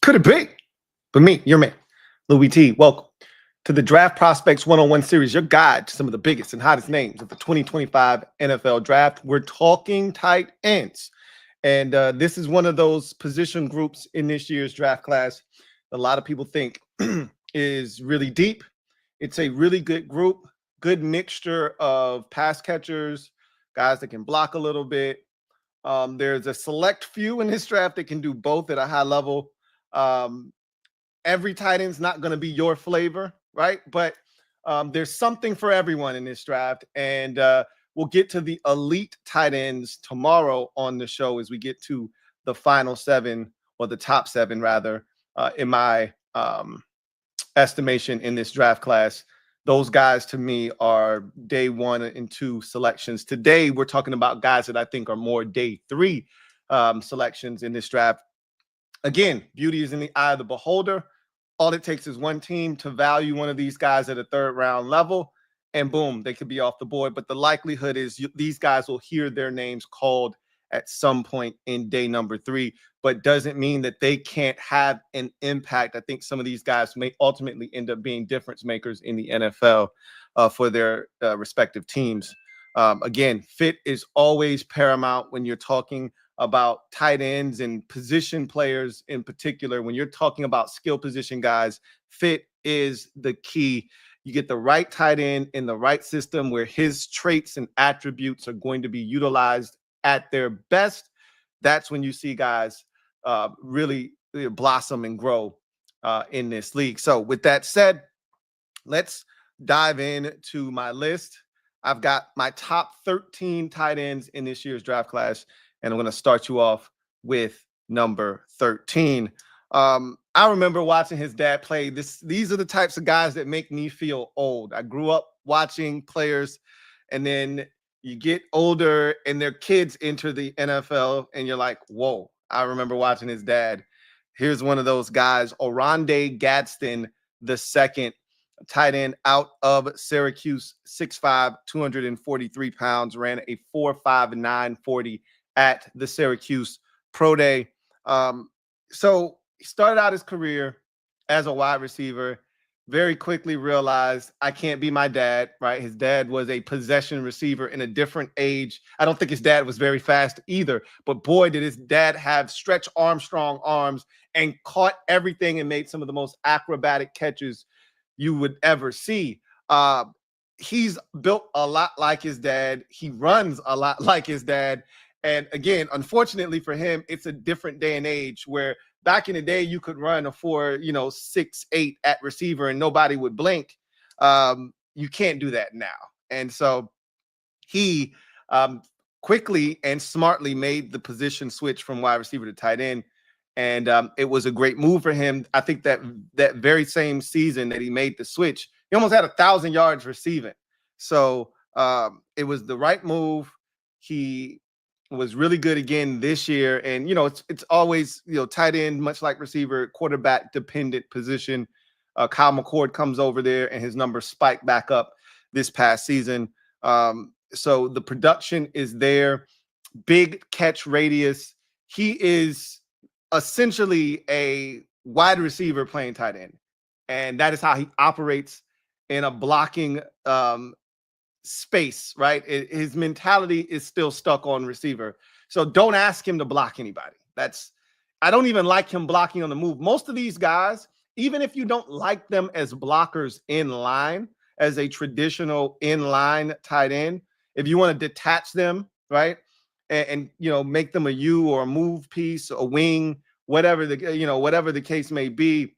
Could it be? But me, your man, Louie T. Welcome to the Draft Prospects One-on-One Series, your guide to some of the biggest and hottest names of the 2025 NFL Draft. We're talking tight ends. And this is one of those position groups in this year's draft class a lot of people think is really deep. It's a really good group, good mixture of pass catchers, guys that can block a little bit. There's a select few in this draft that can do both at a high level. Every tight end's not going to be your flavor, right? But there's something for everyone in this draft. And we'll get to the elite tight ends tomorrow on the show as we get to the final seven, or the top seven, rather, in my estimation in this draft class. Those guys, to me, are day 1 and 2 selections. Today, we're talking about guys that I think are more day 3 selections in this draft. Again, beauty is in the eye of the beholder. All it takes is one team to value one of these guys at a 3rd round level, and boom, they could be off the board. But the likelihood is these guys will hear their names called at some point in day number 3, but doesn't mean that they can't have an impact. I think some of these guys may ultimately end up being difference makers in the NFL for their respective teams. Again, fit is always paramount when you're talking about tight ends and position players in particular. When you're talking about skill position guys, fit is the key. You get the right tight end in the right system where his traits and attributes are going to be utilized at their best. That's when you see guys really blossom and grow in this league. So with that said, let's dive into my list. I've got my top 13 tight ends in this year's draft class, and I'm going to start you off with number 13. I remember watching his dad play. These are the types of guys that make me feel old. I grew up watching players, and then you get older and their kids enter the NFL, and you're like, whoa, I remember watching his dad. Here's one of those guys, Orande Gadson II, tight end out of Syracuse, 6'5", 243 pounds, ran a 4.59 40 at the Syracuse Pro Day. So he started out his career as a wide receiver, very quickly realized I can't be my dad, right? His dad was a possession receiver in a different age. I don't think his dad was very fast either, but boy, did his dad have Stretch Armstrong arms and caught everything and made some of the most acrobatic catches you would ever see. He's built a lot like his dad. He runs a lot like his dad. And again, unfortunately for him, it's a different day and age where back in the day, you could run a 6'8" at receiver and nobody would blink. You can't do that now. And so he quickly and smartly made the position switch from wide receiver to tight end. And it was a great move for him. I think that very same season that he made the switch, he almost had 1,000 yards receiving. So it was the right move. He was really good again this year. And, it's always, tight end, much like receiver, quarterback dependent position. Kyle McCord comes over there and his numbers spiked back up this past season. So the production is there. Big catch radius. He is essentially a wide receiver playing tight end. And that is how he operates in a blocking space, right? His mentality is still stuck on receiver. So don't ask him to block anybody. I don't even like him blocking on the move. Most of these guys, even if you don't like them as blockers in line, as a traditional in-line tight end, if you want to detach them, right? And make them a U or a move piece, a wing, whatever the case may be,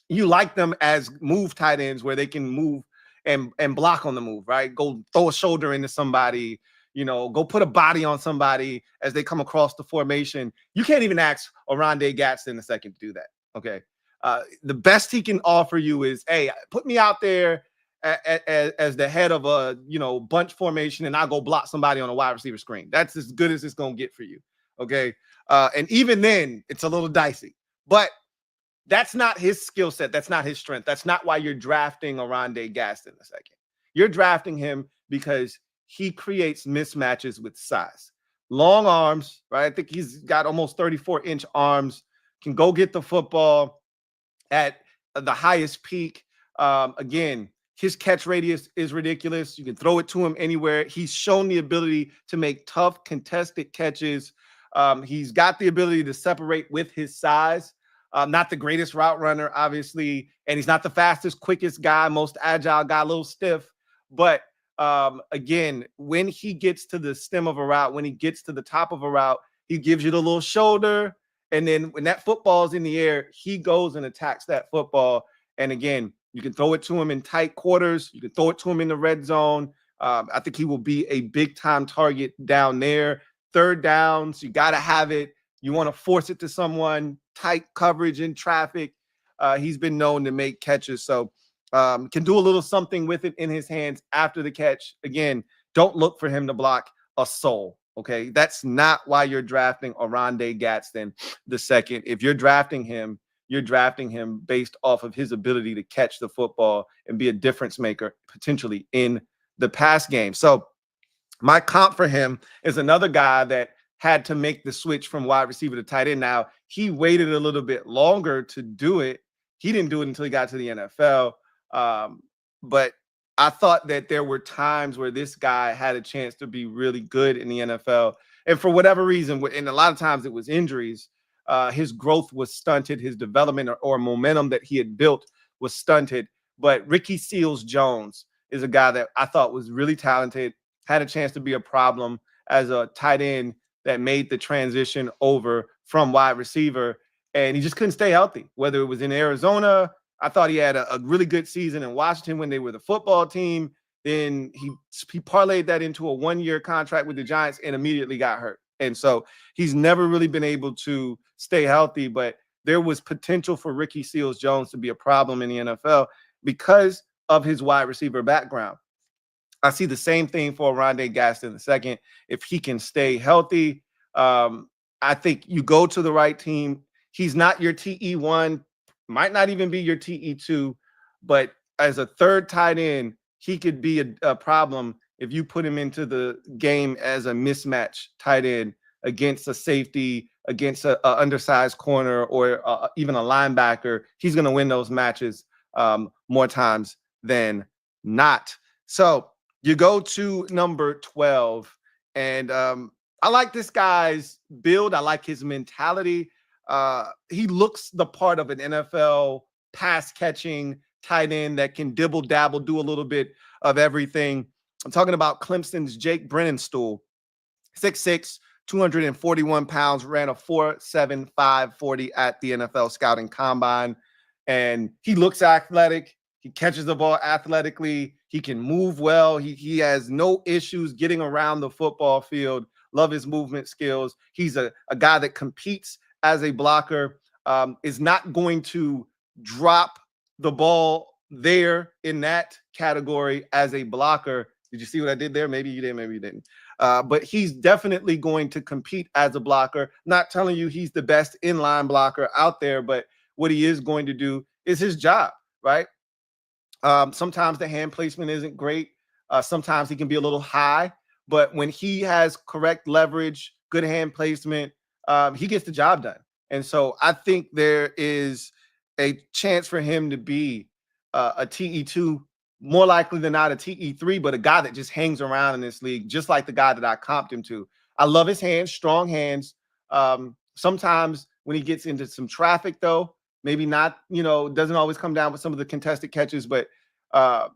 you like them as move tight ends where they can move and block on the move, right? Go throw a shoulder into somebody, go put a body on somebody as they come across the formation. You can't even ask Orande Gadson II to do that, okay? The best he can offer you is, hey, put me out there as the head of a, bunch formation, and I'll go block somebody on a wide receiver screen. That's as good as it's going to get for you, okay? And even then, it's a little dicey. But that's not his skill set. That's not his strength. That's not why you're drafting Orande Gadson II. You're drafting him because he creates mismatches with size. Long arms, right? I think he's got almost 34-inch arms, can go get the football at the highest peak. Again, his catch radius is ridiculous. You can throw it to him anywhere. He's shown the ability to make tough, contested catches. He's got the ability to separate with his size. Not the greatest route runner, obviously, and he's not the fastest, quickest guy, most agile guy, a little stiff. But again, when he gets to the stem of a route, when he gets to the top of a route, he gives you the little shoulder. And then when that football's in the air, he goes and attacks that football. And again, you can throw it to him in tight quarters. You can throw it to him in the red zone. I think he will be a big-time target down there. Third downs, you got to have it. You want to force it to someone, tight coverage in traffic. He's been known to make catches. So can do a little something with it in his hands after the catch. Again, don't look for him to block a soul. Okay, that's not why you're drafting Orande Gadson II. If you're drafting him based off of his ability to catch the football and be a difference maker potentially in the pass game. So my comp for him is another guy that had to make the switch from wide receiver to tight end. Now, he waited a little bit longer to do it. He didn't do it until he got to the NFL. But I thought that there were times where this guy had a chance to be really good in the NFL. And for whatever reason, and a lot of times it was injuries, his growth was stunted. His development or momentum that he had built was stunted. But Ricky Seals-Jones is a guy that I thought was really talented, had a chance to be a problem as a tight end that made the transition over from wide receiver. And he just couldn't stay healthy, whether it was in Arizona. I thought he had a really good season in Washington when they were the football team. Then he parlayed that into a one-year contract with the Giants and immediately got hurt. And so he's never really been able to stay healthy, but there was potential for Ricky Seals-Jones to be a problem in the NFL because of his wide receiver background. I see the same thing for Orande Gadson II. If he can stay healthy, I think you go to the right team. He's not your TE1, might not even be your TE2, but as a third tight end, he could be a problem if you put him into the game as a mismatch tight end against a safety, against an undersized corner, or even a linebacker. He's going to win those matches more times than not. So you go to number 12, and I like this guy's build. I like his mentality. He looks the part of an NFL pass-catching tight end that can dibble-dabble, do a little bit of everything. I'm talking about Clemson's Jake Briningstool, 6'6", 241 pounds, ran a 4.75 40 at the NFL Scouting Combine. And he looks athletic. He catches the ball athletically. He can move well. He has no issues getting around the football field. Love his movement skills. He's a guy that competes as a blocker, is not going to drop the ball there in that category as a blocker. Did you see what I did there? Maybe you did, maybe you didn't. But he's definitely going to compete as a blocker. Not telling you he's the best inline blocker out there, but what he is going to do is his job, right? Sometimes the hand placement isn't great. Sometimes he can be a little high, but when he has correct leverage, good hand placement, he gets the job done. And so I think there is a chance for him to be a TE2, more likely than not a TE3, but a guy that just hangs around in this league, just like the guy that I comped him to. I love his hands, strong hands. Sometimes when he gets into some traffic, though, maybe not, doesn't always come down with some of the contested catches, but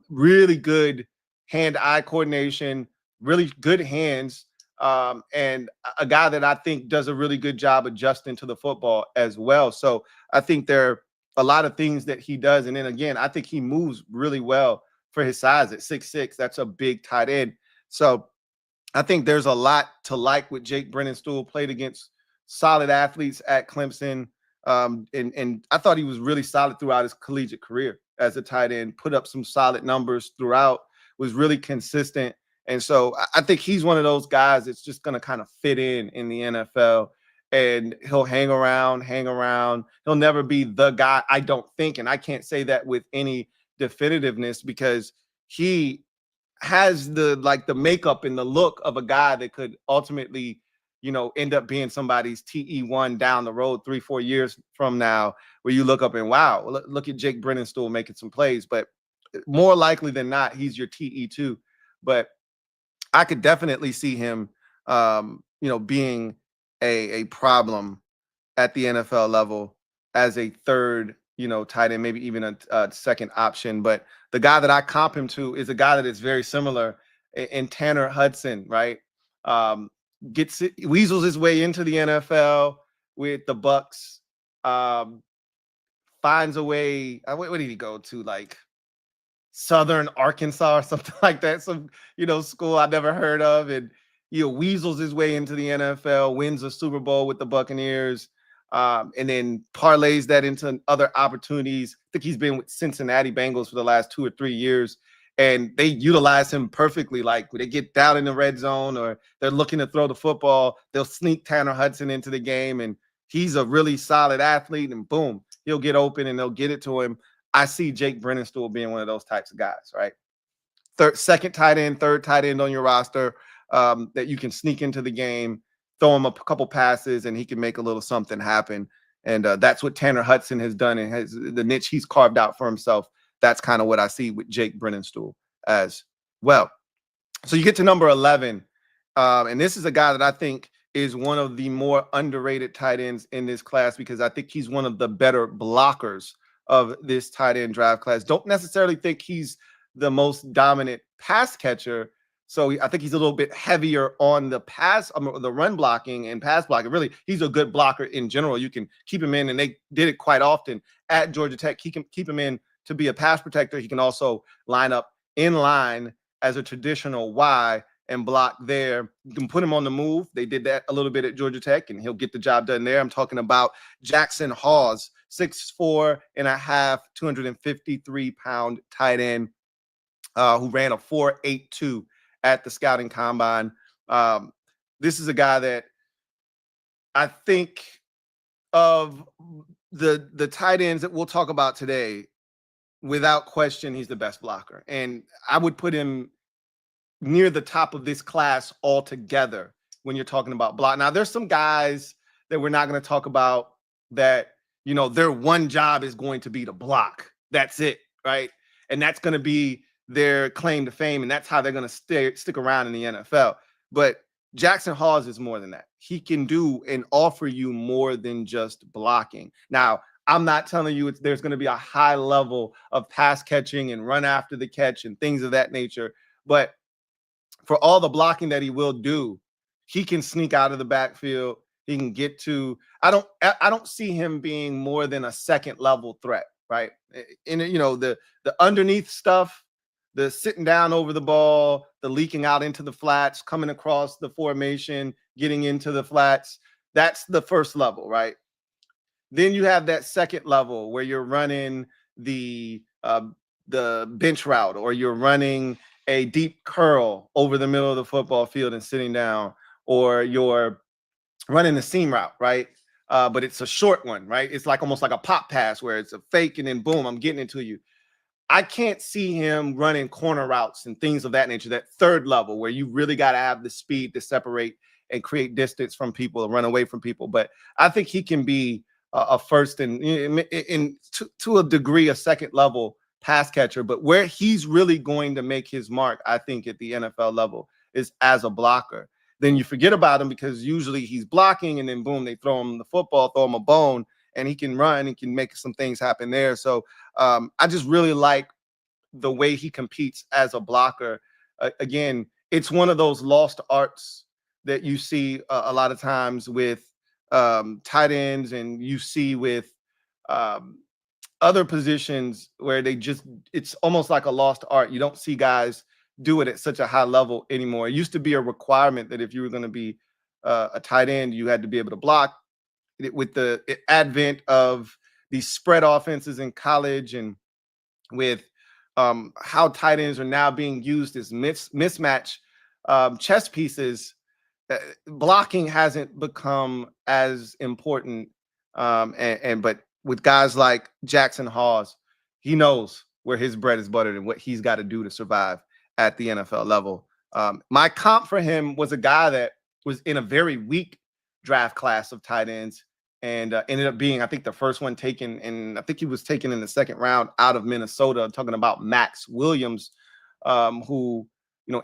really good hand-eye coordination, really good hands, and a guy that I think does a really good job adjusting to the football as well. So I think there are a lot of things that he does. And then again, I think he moves really well for his size at 6'6". That's a big tight end. So I think there's a lot to like with Jake Briningstool. Played against solid athletes at Clemson. And I thought he was really solid throughout his collegiate career as a tight end, put up some solid numbers throughout, was really consistent. And so I think he's one of those guys that's just going to kind of fit in the NFL, and he'll hang around. He'll never be the guy, I don't think. And I can't say that with any definitiveness because he has the makeup and the look of a guy that could ultimately end up being somebody's TE1 down the road 3-4 years from now, where you look up and wow, look at Jake Briningstool making some plays. But more likely than not, he's your TE2. But I could definitely see him, being a problem at the NFL level as a third, tight end, maybe even a second option. But the guy that I comp him to is a guy that is very similar in Tanner Hudson, right? Weasels his way into the NFL with the Bucks. Finds a way. Where did he go to? Like Southern Arkansas or something like that. Some, school I never heard of. And, weasels his way into the NFL, wins a Super Bowl with the Buccaneers, and then parlays that into other opportunities. I think he's been with Cincinnati Bengals for the last 2 or 3 years. And they utilize him perfectly. Like when they get down in the red zone or they're looking to throw the football, they'll sneak Tanner Hudson into the game. And he's a really solid athlete. And boom, he'll get open and they'll get it to him. I see Jake Briningstool being one of those types of guys, right? Second tight end, third tight end on your roster, that you can sneak into the game, throw him a couple passes, and he can make a little something happen. And that's what Tanner Hudson has done, and has the niche he's carved out for himself. That's kind of what I see with Jake Briningstool as well. So you get to number 11, and this is a guy that I think is one of the more underrated tight ends in this class, because I think he's one of the better blockers of this tight end draft class. Don't necessarily think he's the most dominant pass catcher. So I think he's a little bit heavier on the the run blocking and pass blocking. Really, he's a good blocker in general. You can keep him in, and they did it quite often at Georgia Tech. He can keep him in to be a pass protector. He can also line up in line as a traditional Y and block there. You can put him on the move. They did that a little bit at Georgia Tech, and he'll get the job done there. I'm talking about Jackson Hawes, 6'4.5", 253-pound tight end, who ran a 4.82 at the scouting combine. This is a guy that I think of the tight ends that we'll talk about today, without question, he's the best blocker. And I would put him near the top of this class altogether when you're talking about block. Now, there's some guys that we're not going to talk about that, their one job is going to be to block. That's it, right? And that's going to be their claim to fame, and that's how they're going to stick around in the NFL. But Jackson Hawes is more than that. He can do and offer you more than just blocking. Now, I'm not telling you there's going to be a high level of pass catching and run after the catch and things of that nature. But for all the blocking that he will do, he can sneak out of the backfield. He can get to, I don't see him being more than a second level threat, right? And the underneath stuff, the sitting down over the ball, the leaking out into the flats, coming across the formation, getting into the flats, that's the first level, right? Then you have that second level where you're running the bench route, or you're running a deep curl over the middle of the football field and sitting down, or you're running the seam route, right? But it's a short one, right? It's like almost like a pop pass where it's a fake and then boom, I'm getting it to you. I can't see him running corner routes and things of that nature, that third level where you really got to have the speed to separate and create distance from people and run away from people. But I think he can be a first and to a degree, a second level pass catcher. But where he's really going to make his mark, I think, at the NFL level is as a blocker. Then you forget about him because usually he's blocking and then boom, they throw him the football, throw him a bone, and he can run and can make some things happen there. So I just really like the way he competes as a blocker. Again, it's one of those lost arts that you see a lot of times with tight ends, and you see with other positions where it's almost like a lost art. You don't see guys do it at such a high level anymore. It used to be a requirement that if you were going to be a tight end, you had to be able to block. With the advent of these spread offenses in college, and with how tight ends are now being used as mismatch chess pieces, blocking hasn't become as important. But with guys like Jackson Hawes, he knows where his bread is buttered and what he's got to do to survive at the NFL level. My comp for him was a guy that was in a very weak draft class of tight ends, and ended up being, I think, the first one taken, and I think he was taken in the second round out of Minnesota. I'm talking about Max Williams, who,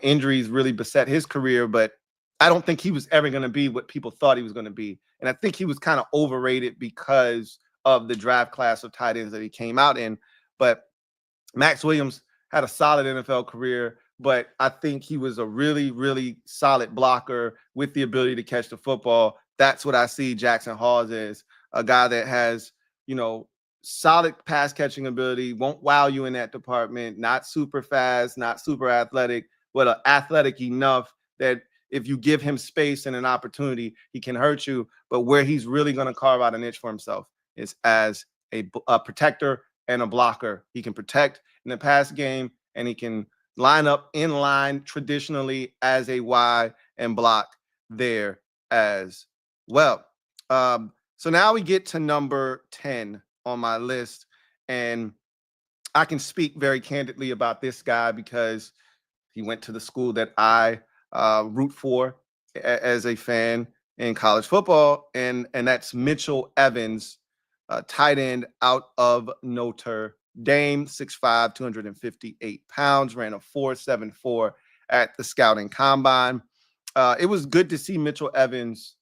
injuries really beset his career, but I don't think he was ever going to be what people thought he was going to be. And I think he was kind of overrated because of the draft class of tight ends that he came out in. But Max Williams had a solid NFL career, but I think he was a really, really solid blocker with the ability to catch the football. That's what I see Jackson Hawes as, a guy that has, solid pass catching ability, won't wow you in that department, not super fast, not super athletic, but athletic enough that if you give him space and an opportunity, he can hurt you. But where he's really going to carve out a niche for himself is as a protector and a blocker. He can protect in the pass game, and he can line up in line traditionally as a Y and block there as well. So now we get to number 10 on my list, and I can speak very candidly about this guy because he went to the school that I root for as a fan in college football, and that's Mitchell Evans, tight end out of Notre Dame, 6'5", 258 pounds, ran a 4.74 at the scouting combine. It was good to see Mitchell Evans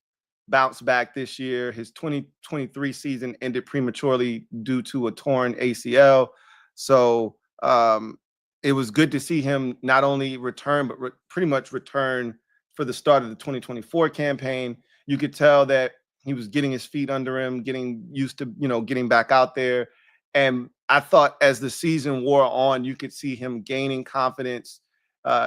bounce back this year. His 2023 season ended prematurely due to a torn ACL. So it was good to see him not only return, but pretty much return for the start of the 2024 campaign. You could tell that he was getting his feet under him, getting used to, getting back out there. And I thought as the season wore on, you could see him gaining confidence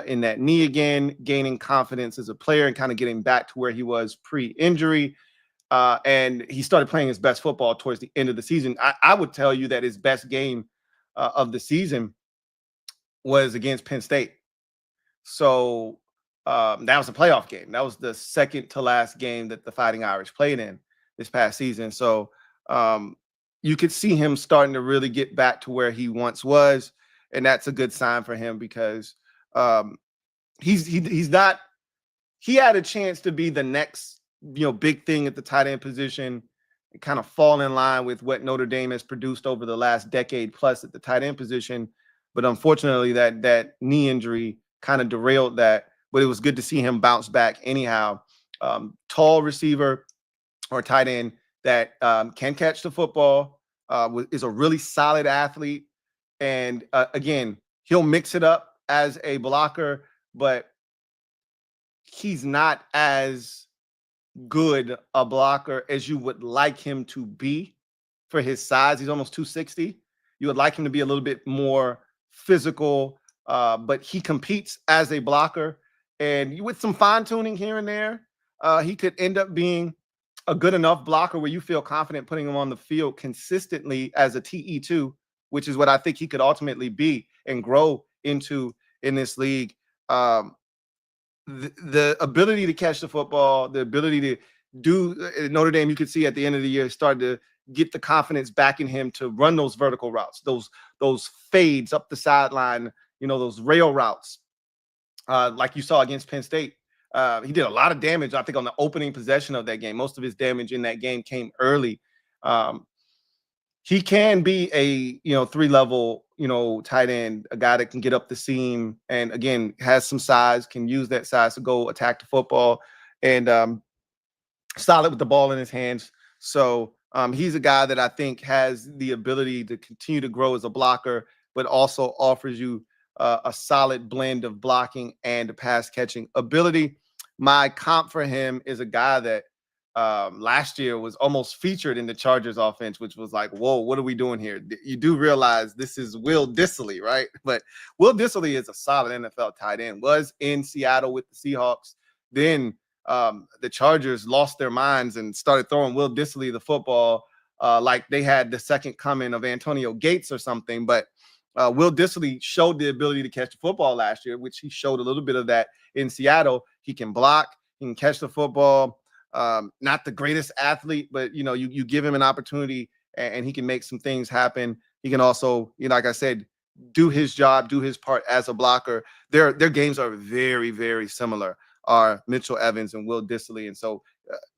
in that knee again, gaining confidence as a player and kind of getting back to where he was pre-injury. And he started playing his best football towards the end of the season. I would tell you that his best game of the season was against Penn State. So that was a playoff game. That was the second to last game that the Fighting Irish played in this past season. So you could see him starting to really get back to where he once was. And that's a good sign for him because he's not, he had a chance to be the next, big thing at the tight end position and kind of fall in line with what Notre Dame has produced over the last decade plus at the tight end position. But unfortunately, that knee injury kind of derailed that. But it was good to see him bounce back anyhow. Tall receiver or tight end that can catch the football, is a really solid athlete. And again, he'll mix it up as a blocker, but he's not as good a blocker as you would like him to be for his size. He's almost 260. You would like him to be a little bit more physical, but he competes as a blocker. And with some fine tuning here and there, he could end up being a good enough blocker where you feel confident putting him on the field consistently as a TE2, which is what I think he could ultimately be and grow into in this league. The ability to catch the football, the ability to do Notre Dame, you could see at the end of the year, started to get the confidence back in him to run those vertical routes, those fades up the sideline, those rail routes, like you saw against Penn State. He did a lot of damage, I think, on the opening possession of that game. Most of his damage in that game came early. He can be a, 3-level, tight end, a guy that can get up the seam and, again, has some size, can use that size to go attack the football, and solid with the ball in his hands. So he's a guy that I think has the ability to continue to grow as a blocker, but also offers you a solid blend of blocking and pass catching ability. My comp for him is a guy that last year was almost featured in the Chargers offense, which was like, whoa, what are we doing here? You do realize this is Will Dissly, right? But Will Dissly is a solid NFL tight end, was in Seattle with the Seahawks. Then the Chargers lost their minds and started throwing Will Dissly the football like they had the second coming of Antonio Gates or something. But Will Dissly showed the ability to catch the football last year, which he showed a little bit of that in Seattle. He can block, he can catch the football. Not the greatest athlete, but you give him an opportunity and he can make some things happen. He can also, like I said, do his job, do his part as a blocker. Their games are very, very similar. are Mitchell Evans and Will Dissly. And so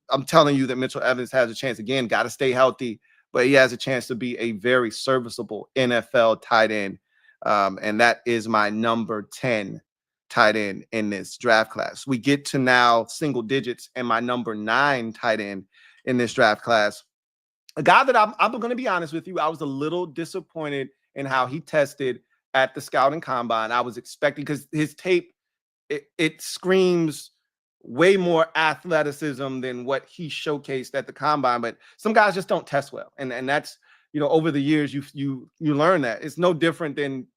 I'm telling you that Mitchell Evans has a chance. Again, got to stay healthy, but he has a chance to be a very serviceable NFL tight end. And that is my number 10 tight end in this draft class. We get to now single digits, and my number 9 tight end in this draft class, a guy that I'm going to be honest with you, I was a little disappointed in how he tested at the scouting combine. I was expecting, because his tape, it screams way more athleticism than what he showcased at the combine, but some guys just don't test well. And that's, over the years, you learn that. It's no different than,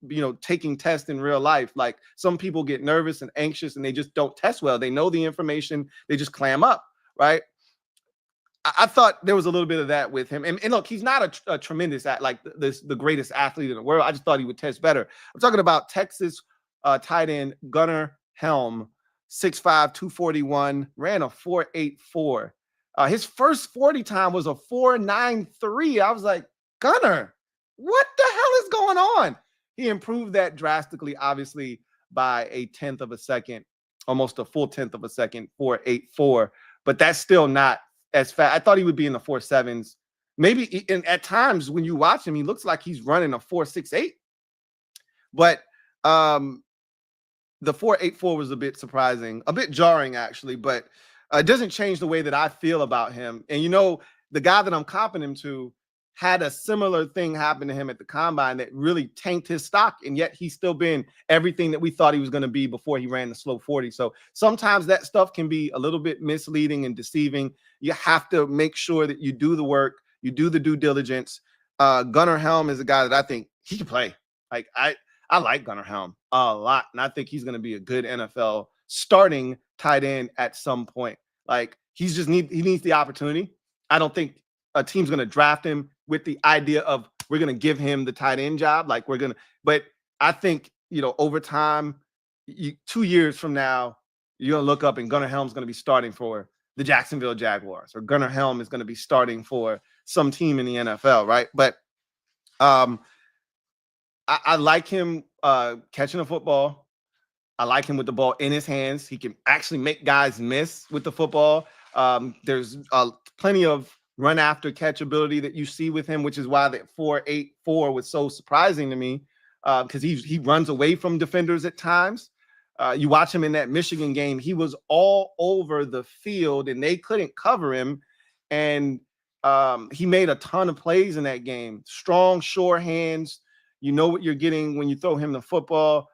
taking tests in real life. Like, some people get nervous and anxious and they just don't test well. They know the information, they just clam up, right? I thought there was a little bit of that with him. And look, he's not a tremendous, the greatest athlete in the world. I just thought he would test better. I'm talking about Texas tight end Gunnar Helm, 6'5", 241, ran a 4.84. His first 40 time was a 4.93. I was like, Gunnar, what the hell is going on? He improved that drastically, obviously, by a tenth of a second, almost a full tenth of a second, 4.84. But that's still not as fast. I thought he would be in the 4.7s. Maybe, and at times when you watch him, he looks like he's running a 4.68. But the 4.84 was a bit surprising, a bit jarring, actually, but it doesn't change the way that I feel about him. And, the guy that I'm comping him to had a similar thing happen to him at the combine that really tanked his stock, and yet he's still been everything that we thought he was going to be before he ran the slow 40. So sometimes that stuff can be a little bit misleading and deceiving. You have to make sure that you do the work, you do the due diligence. Gunnar Helm is a guy that I think he can play. Like, I like Gunnar Helm a lot, and I think he's going to be a good NFL starting tight end at some point. Like, he needs the opportunity. I don't think a team's going to draft him with the idea of, we're going to give him the tight end job. Like, but I think, over time, 2 years from now, you're going to look up and Gunnar Helm's going to be starting for the Jacksonville Jaguars, or Gunnar Helm is going to be starting for some team in the NFL, right? But I like him catching a football. I like him with the ball in his hands. He can actually make guys miss with the football. There's plenty of run after catch ability that you see with him, which is why that 4.84 was so surprising to me, because he runs away from defenders at times. You watch him in that Michigan game, he was all over the field and they couldn't cover him. And he made a ton of plays in that game. Strong, sure hands. You know what you're getting when you throw him the football.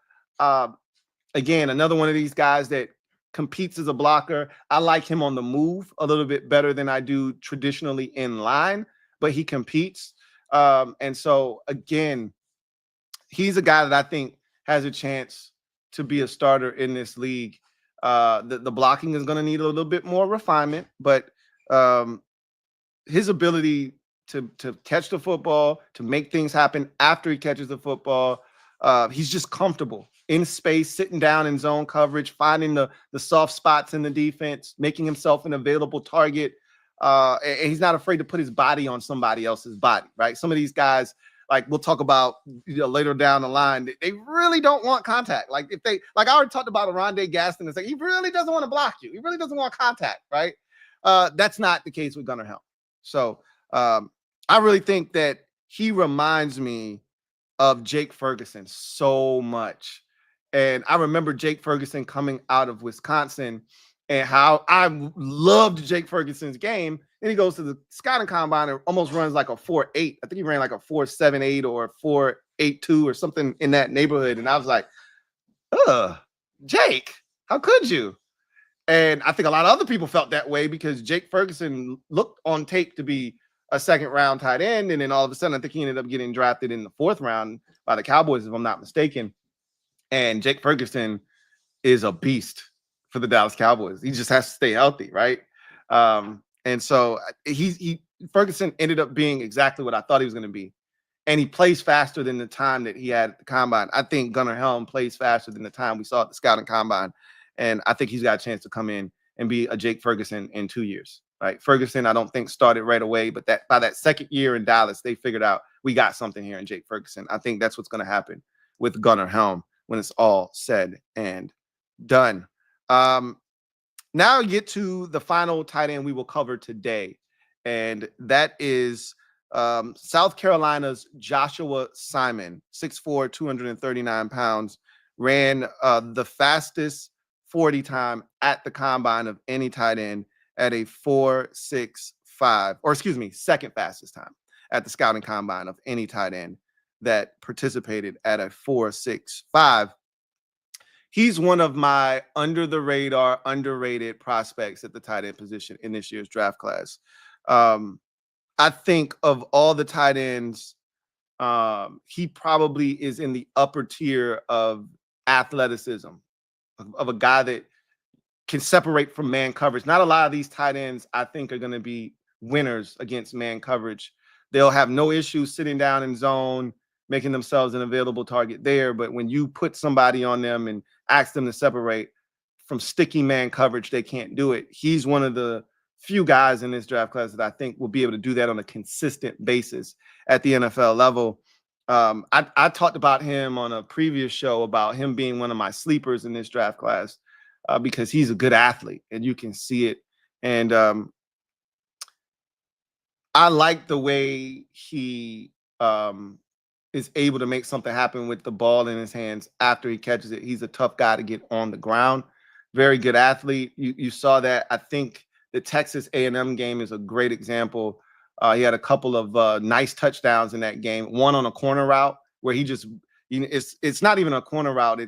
Again, another one of these guys that competes as a blocker. I like him on the move a little bit better than I do traditionally in line, but he competes. And so, again, he's a guy that I think has a chance to be a starter in this league. The blocking is going to need a little bit more refinement, but his ability to catch the football, to make things happen after he catches the football, he's just comfortable in space, sitting down in zone coverage, finding the soft spots in the defense, making himself an available target. And he's not afraid to put his body on somebody else's body, right? Some of these guys, like we'll talk about later down the line, they really don't want contact. Like, I already talked about Orande, Gadson. It's like, he really doesn't want to block you. He really doesn't want contact, right? That's not the case with Gunnar Helm. So I really think that he reminds me of Jake Ferguson so much. And I remember Jake Ferguson coming out of Wisconsin and how I loved Jake Ferguson's game. Then he goes to the scouting combine and almost runs like a 4.8. I think he ran like a 4.78 or 4.82 or something in that neighborhood. And I was like, Jake, how could you? And I think a lot of other people felt that way because Jake Ferguson looked on tape to be a second round tight end. And then all of a sudden, I think he ended up getting drafted in the 4th round by the Cowboys, if I'm not mistaken. And Jake Ferguson is a beast for the Dallas Cowboys. He just has to stay healthy, right? And so Ferguson ended up being exactly what I thought he was going to be. And he plays faster than the time that he had at the combine. I think Gunnar Helm plays faster than the time we saw at the scouting combine. And I think he's got a chance to come in and be a Jake Ferguson in 2 years, right? Ferguson, I don't think started right away, but that by that second year in Dallas, they figured out we got something here in Jake Ferguson. I think that's what's going to happen with Gunnar Helm when it's all said and done. Now get to the final tight end we will cover today, and that is South Carolina's Joshua Simon, 6'4", 239 pounds, ran the fastest 40 time at the combine of any tight end at a 4.65, or excuse me, second fastest time at the scouting combine of any tight end that participated at a 4.65. He's one of my under the radar, underrated prospects at the tight end position in this year's draft class. I think of all the tight ends, he probably is in the upper tier of athleticism, of a guy that can separate from man coverage. Not a lot of these tight ends, I think, are going to be winners against man coverage. They'll have no issue sitting down in zone, making themselves an available target there. But when you put somebody on them and ask them to separate from sticky man coverage, they can't do it. He's one of the few guys in this draft class that I think will be able to do that on a consistent basis at the NFL level. I talked about him on a previous show about him being one of my sleepers in this draft class because he's a good athlete and you can see it. And I like the way he is able to make something happen with the ball in his hands after he catches it. He's a tough guy to get on the ground. Very good athlete. You saw that. I think the Texas A&M game is a great example. He had a couple of nice touchdowns in that game. One on a corner route where he just, it's not even a corner route.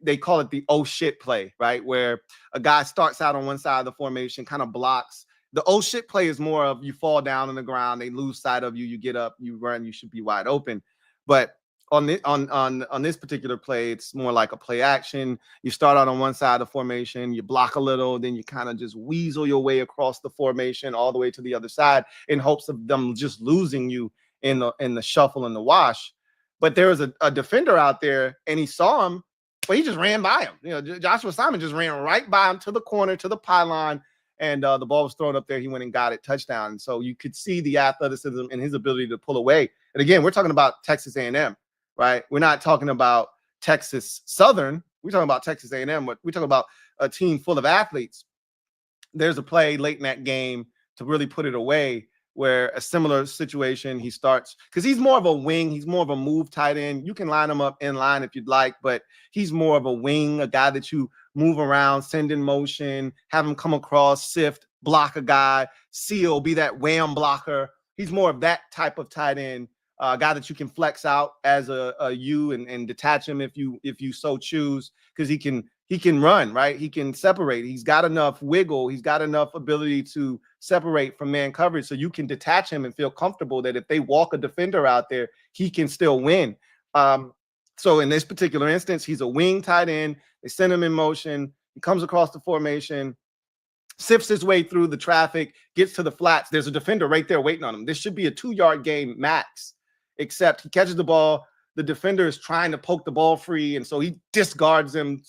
They call it the oh shit play, right? Where a guy starts out on one side of the formation, kind of blocks. The oh shit play is more of you fall down on the ground, they lose sight of you, you get up, you run, you should be wide open. But on this particular play, it's more like a play action. You start out on one side of the formation, you block a little, then you kind of just weasel your way across the formation all the way to the other side in hopes of them just losing you in the shuffle and the wash. But there was a defender out there, and he saw him, but he just ran by him. You know, Joshua Simon just ran right by him to the corner, to the pylon, and the ball was thrown up there. He went and got it, touchdown. And so you could see the athleticism and his ability to pull away. And again, we're talking about Texas A&M, right? We're not talking about Texas Southern. We're talking about Texas A&M. We're talking about a team full of athletes. There's a play late in that game to really put it away where a similar situation, he starts, because he's more of a wing. He's more of a move tight end. You can line him up in line if you'd like, but he's more of a wing, a guy that you move around, send in motion, have him come across, sift, block a guy, seal, be that wham blocker. He's more of that type of tight end, a guy that you can flex out as a U and detach him if you so choose, because he can run, right? He can separate. He's got enough wiggle. He's got enough ability to separate from man coverage, so you can detach him and feel comfortable that if they walk a defender out there, he can still win. So in this particular instance, he's a wing tight end. They send him in motion. He comes across the formation, sifts his way through the traffic, gets to the flats. There's a defender right there waiting on him. This should be a 2-yard game max, except he catches the ball. The defender is trying to poke the ball free, and so he discards him,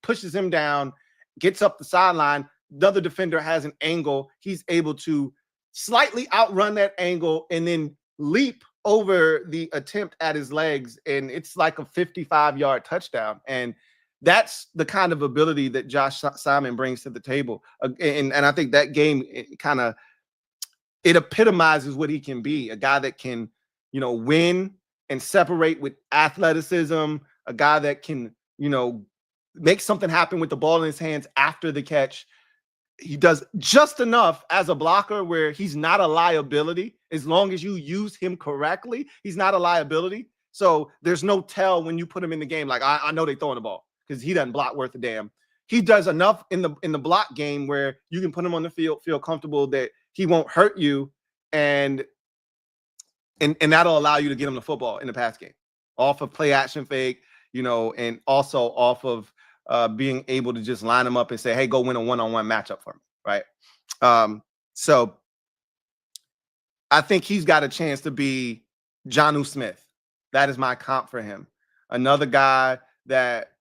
pushes him down, gets up the sideline. The other defender has an angle. He's able to slightly outrun that angle and then leap over the attempt at his legs, and it's like a 55-yard touchdown. And that's the kind of ability that Josh Simon brings to the table. And I think that game it epitomizes what he can be, a guy that can, win and separate with athleticism, a guy that can, make something happen with the ball in his hands after the catch. He does just enough as a blocker where he's not a liability. As long as you use him correctly, he's not a liability. So there's no tell when you put him in the game. Like, I know they're throwing the ball because he doesn't block worth a damn. He does enough in the block game where you can put him on the field, feel comfortable that he won't hurt you, and that'll allow you to get him the football in the pass game off of play action fake, and also off of being able to just line him up and say, hey, go win a one-on-one matchup for me, right? So I think he's got a chance to be Jonnu Smith. That is my comp for him. Another guy that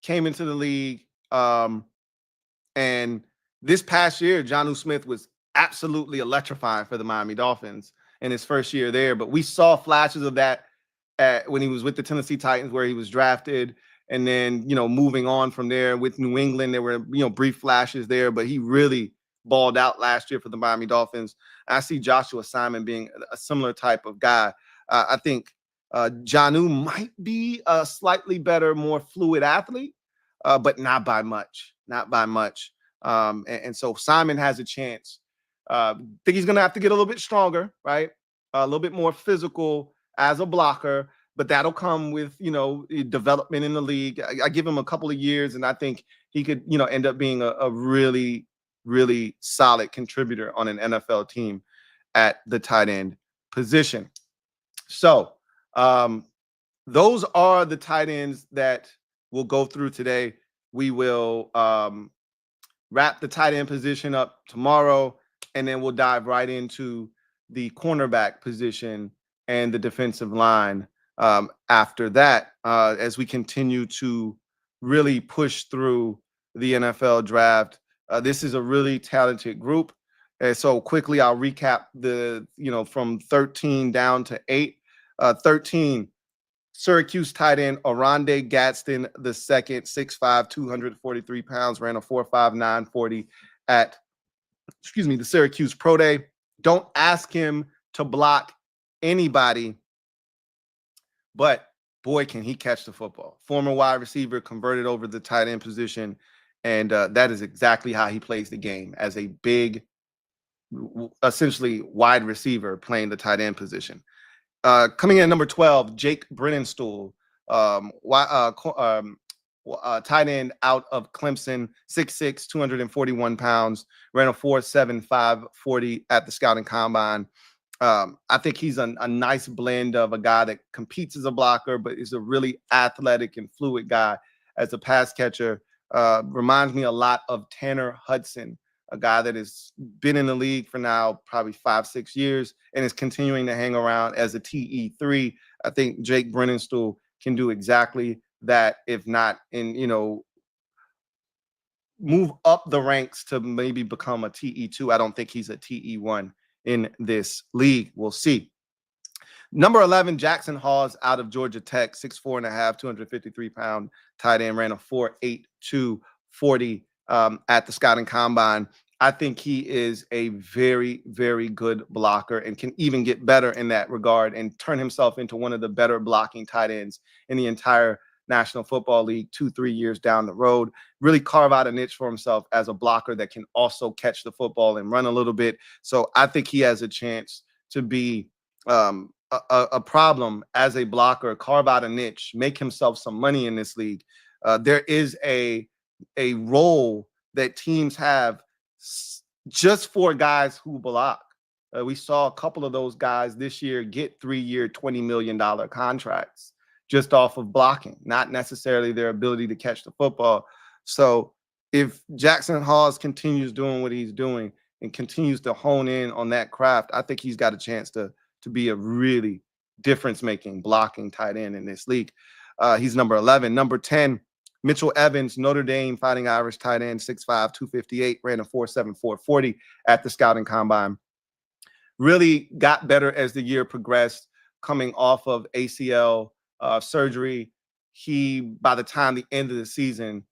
came into the league, and this past year, Jonnu Smith was absolutely electrifying for the Miami Dolphins in his first year there. But we saw flashes of that when he was with the Tennessee Titans, where he was drafted. And then, moving on from there with New England, there were, brief flashes there, but he really balled out last year for the Miami Dolphins. I see Joshua Simon being a similar type of guy. I think Jonnu might be a slightly better, more fluid athlete, but not by much, not by much. And so Simon has a chance. Think he's going to have to get a little bit stronger, right? A little bit more physical as a blocker, but that'll come with, development in the league. I give him a couple of years, and I think he could, end up being a really, really solid contributor on an NFL team at the tight end position. So those are the tight ends that we'll go through today. We will wrap the tight end position up tomorrow, and then we'll dive right into the cornerback position and the defensive line after that, as we continue to really push through the NFL draft. This is a really talented group. And so quickly, I'll recap the, from 13 down to 8. 13, Syracuse tight end Orande Gadson the second, 6'5", 243 pounds, ran a 4.59 40 at, the Syracuse Pro Day. Don't ask him to block anybody, but boy, can he catch the football. Former wide receiver, converted over the tight end position, and that is exactly how he plays the game, as a big, essentially wide receiver playing the tight end position. Coming in at number 12, Jake Briningstool, tight end out of Clemson, 6'6", 241 pounds, ran a 4.75 40 at the scouting combine. I think he's a nice blend of a guy that competes as a blocker, but is a really athletic and fluid guy as a pass catcher. Reminds me a lot of Tanner Hudson, a guy that has been in the league for now probably 5-6 years and is continuing to hang around as a TE3. I think Jake Briningstool can do exactly that, if not move up the ranks to maybe become a TE2. I don't think he's a TE1 in this league. We'll see. Number 11, Jackson Hawes out of Georgia Tech, 6'4.5", 253-pound tight end, ran a 4.82 40 at the scouting combine. I think he is a very, very good blocker and can even get better in that regard and turn himself into one of the better blocking tight ends in the entire National Football League 2-3 years down the road. Really carve out a niche for himself as a blocker that can also catch the football and run a little bit. So I think he has a chance to be a problem as a blocker, carve out a niche, make himself some money in this league. There is a role that teams have just for guys who block. We saw a couple of those guys this year get 3-year, $20 million contracts just off of blocking, not necessarily their ability to catch the football. So if Jackson Hawes continues doing what he's doing and continues to hone in on that craft, I think he's got a chance to be a really difference-making blocking tight end in this league. He's number 11. Number 10, Mitchell Evans, Notre Dame Fighting Irish tight end, 6'5", 258, ran a 4.74 40 at the scouting combine. Really got better as the year progressed, coming off of ACL surgery. He, by the time the end of the season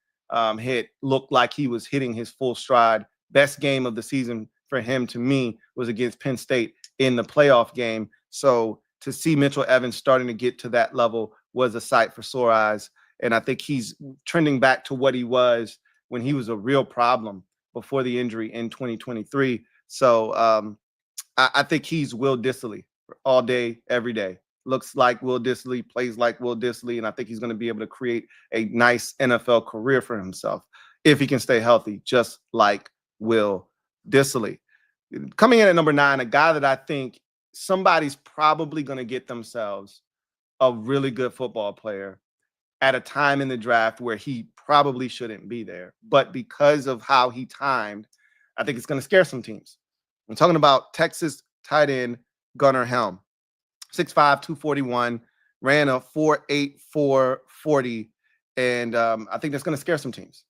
looked like he was hitting his full stride. Best game of the season for him, to me, was against Penn State in the playoff game. So to see Mitchell Evans starting to get to that level was a sight for sore eyes. And I think he's trending back to what he was when he was a real problem before the injury in 2023. So I think he's Will Dissly all day, every day. Looks like Will Dissly, plays like Will Dissly, and I think he's going to be able to create a nice NFL career for himself if he can stay healthy, just like Will Dissly. Coming in at number 9, a guy that I think somebody's probably going to get themselves a really good football player at a time in the draft where he probably shouldn't be there. But because of how he timed, I think it's going to scare some teams. I'm talking about Texas tight end Gunnar Helm, 6'5", 241, ran a 4.84 40, and I think that's going to scare some teams.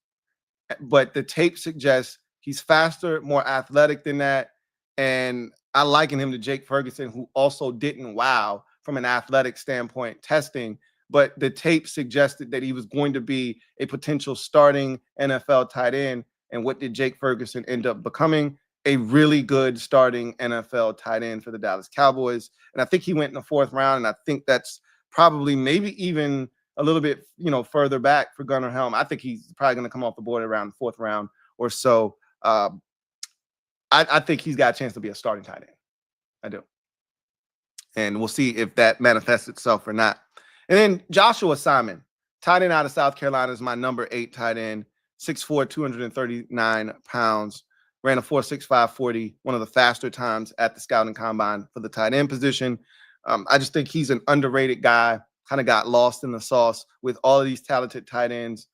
But the tape suggests he's faster, more athletic than that, and I liken him to Jake Ferguson, who also didn't wow from an athletic standpoint testing, but the tape suggested that he was going to be a potential starting NFL tight end. And what did Jake Ferguson end up becoming? A really good starting NFL tight end for the Dallas Cowboys. And I think he went in the 4th round. And I think that's probably maybe even a little bit, further back for Gunnar Helm. I think he's probably going to come off the board around the 4th round or so. I think he's got a chance to be a starting tight end. I do. And we'll see if that manifests itself or not. And then Joshua Simon, tight end out of South Carolina, is my number 8 tight end, 6'4", 239 pounds, ran a 4.65 40, one of the faster times at the scouting combine for the tight end position. I just think he's an underrated guy, kind of got lost in the sauce with all of these talented tight ends.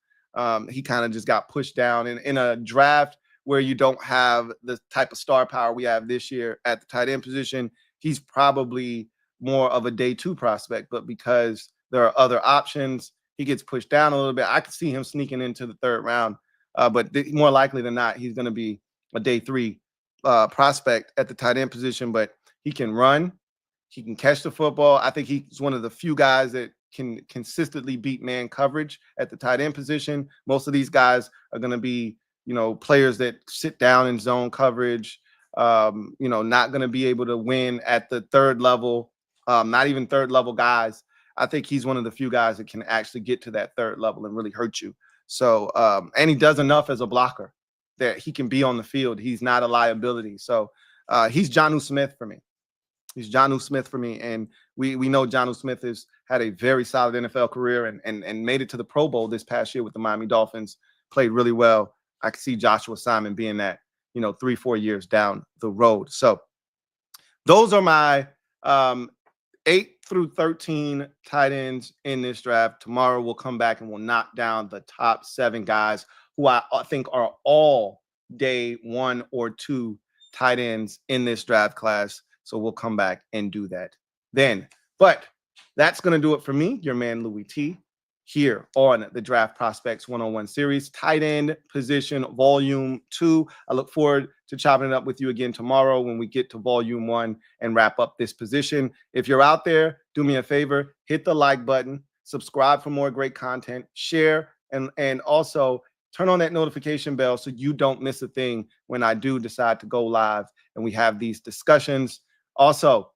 He kind of just got pushed down in a draft where you don't have the type of star power we have this year at the tight end position. He's probably more of a day 2 prospect, but because there are other options, he gets pushed down a little bit. I could see him sneaking into the 3rd round, but more likely than not, he's going to be a day 3 prospect at the tight end position. But he can run, he can catch the football. I think he's one of the few guys that can consistently beat man coverage at the tight end position. Most of these guys are going to be, players that sit down in zone coverage. Not going to be able to win at the 3rd level, not even 3rd level guys. I think he's one of the few guys that can actually get to that 3rd level and really hurt you. So, and he does enough as a blocker that he can be on the field. He's not a liability. So he's Jonnu Smith for me. He's Jonnu Smith for me. And we know Jonnu Smith has had a very solid NFL career and made it to the Pro Bowl this past year with the Miami Dolphins, played really well. I could see Joshua Simon being that, 3-4 years down the road. So those are my 8 through 13 tight ends in this draft. Tomorrow we'll come back and we'll knock down the top 7 guys who I think are all day 1 or 2 tight ends in this draft class. So we'll come back and do that then. But that's going to do it for me, your man Louie T, here on the Draft Prospects 101 series, tight end position, volume 2. I look forward to chopping it up with you again tomorrow when we get to volume 1 and wrap up this position. If you're out there, do me a favor, hit the like button, subscribe for more great content, share, and also turn on that notification bell so you don't miss a thing when I do decide to go live and we have these discussions. Also,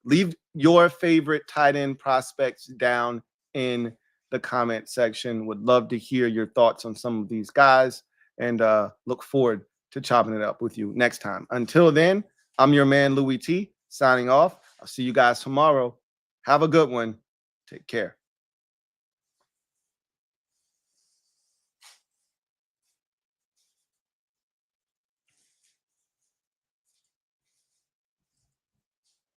leave your favorite tight end prospects down in the comment section. Would love to hear your thoughts on some of these guys and look forward to chopping it up with you next time. Until then, I'm your man Louie T, signing off. I'll see you guys tomorrow. Have a good one. Take care.